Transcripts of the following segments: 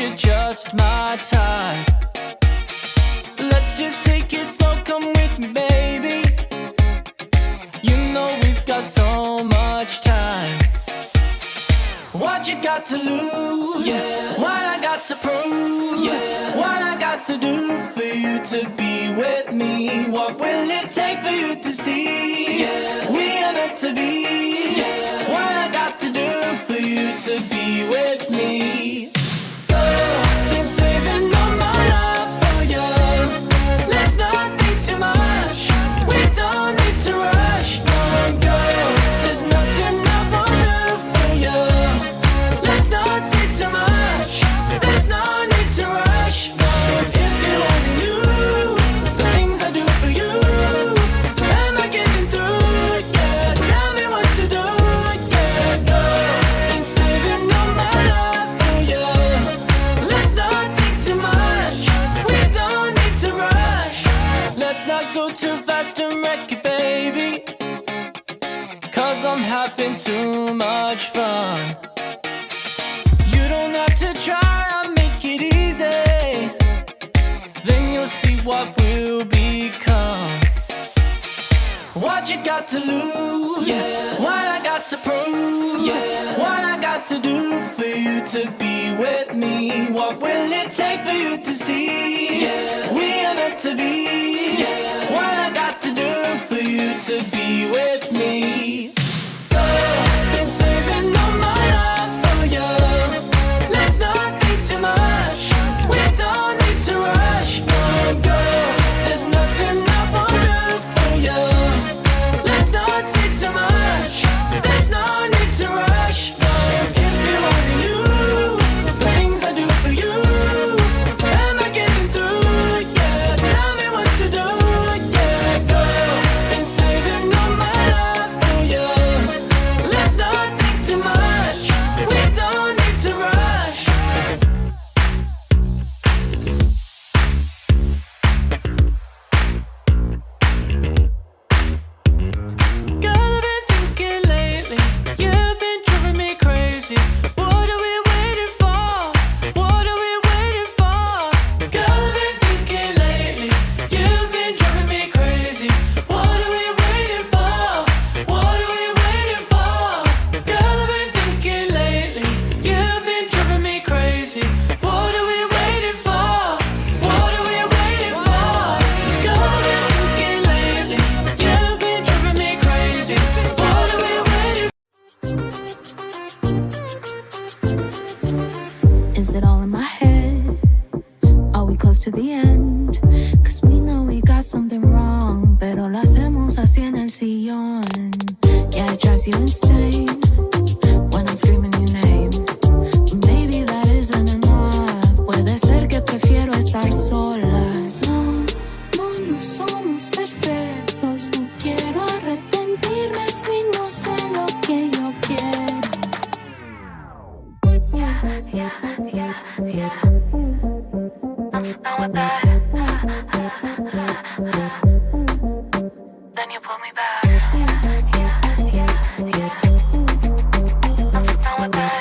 you're just my type. Let's just take it slow, come with me, baby. You know we've got so much time. What you got to lose? Yeah. What I got to prove? Yeah. What I got to do for you to be with me? What will it take for you to see? Yeah. We are meant to be. Yeah. What I got to do for you to be with me? Girl, been saving all my love for you. Let's not think too much. We don't need to rush. No, girl, there's nothing I won't do for you. Let's not say too much. There's no need to rush. If you only knew the things I do for you. Am I getting through? Yeah, tell me what to do. Yeah, girl, been saving all my love for you. Let's not think too much. We don't need to rush. Let's not go too fast and wreck it, baby. 'Cause I'm having too much fun. You don't have to try, I'll make it easy. Then you'll see what we'll become. What you got to lose? Yeah. What I got to prove? Yeah. What I got to do for you to be with me? What will it take for you to see? Yeah. We are meant to be. Yeah. What I got to do for you to be with me? Girl, been saving all my love for you. Let's not think too much. We don't need to rush. No, girl, there's nothing I won't do for you. Let's not say too much. There's no need to rush. If you only knew the things I do for you. Am I getting through? Yeah, tell me what to do. Yeah, girl, been saving all my love for you. Let's not think too much. We don't need to rush. Girl, I've been thinking lately, you've been driving me crazy. What are we waiting for? What are we waiting for? Girl, I've been thinking lately, you've been driving me crazy. What are we waiting for? What are we waiting for? Girl, I've been thinking lately, you've been driving me crazy. What are we waiting for? What are we waiting for? Girl, I've been thinking lately, you've been driving me crazy. What are we waiting for? Is it all in my head? Are we close to the end? 'Cause we know we got something wrong, pero lo hacemos así en el sillón. Yeah, it drives you insane when I'm screaming your name. Maybe that isn't enough. Puede ser que prefiero estar sola. No, no, no somos perfectos. No quiero arrepentirme si no sé lo que yo quiero. I'm so done with that. Then you pull me back. I'm so done with that.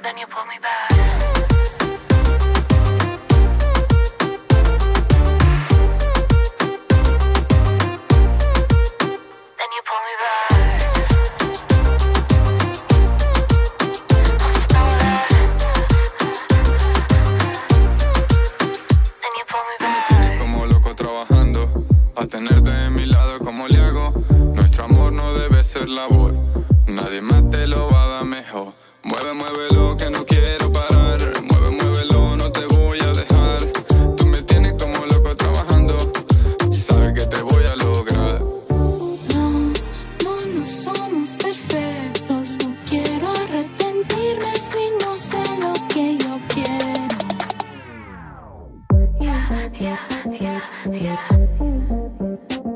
Then you pull me back. Then you pull me back. I'm so done with that. Then you pull me back. Tienes como loco trabajando, a tenerte de mi lado como le hago. Nuestro amor no debe ser labor, nadie más te lo va a dar mejor. Mueve, muévelo que no quiero parar. Mueve, muévelo, no te voy a dejar. Tú me tienes como loco trabajando, sabes que te voy a lograr. No, no, no somos perfectos. No quiero arrepentirme si no sé lo que yo quiero.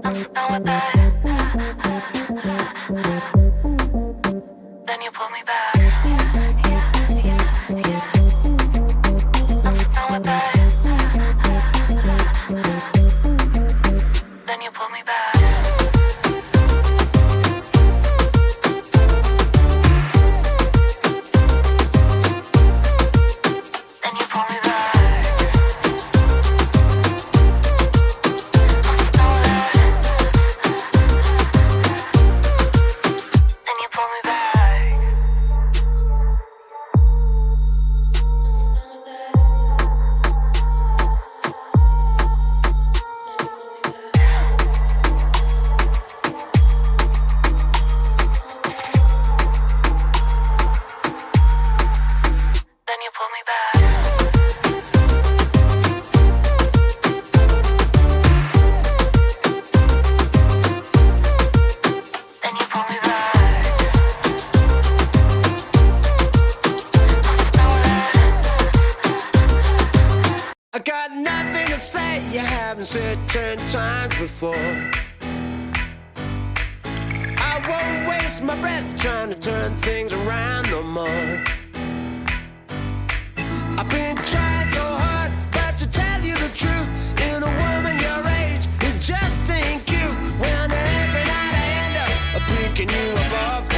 I'm so done with that. Then you pull me back. I'm so done with that. Then you pull me back. been said 10 times before. I won't waste my breath trying to turn things around no more. I've been trying so hard, but to tell you the truth, in a woman your age, it just ain't cute. When every night I end up picking you above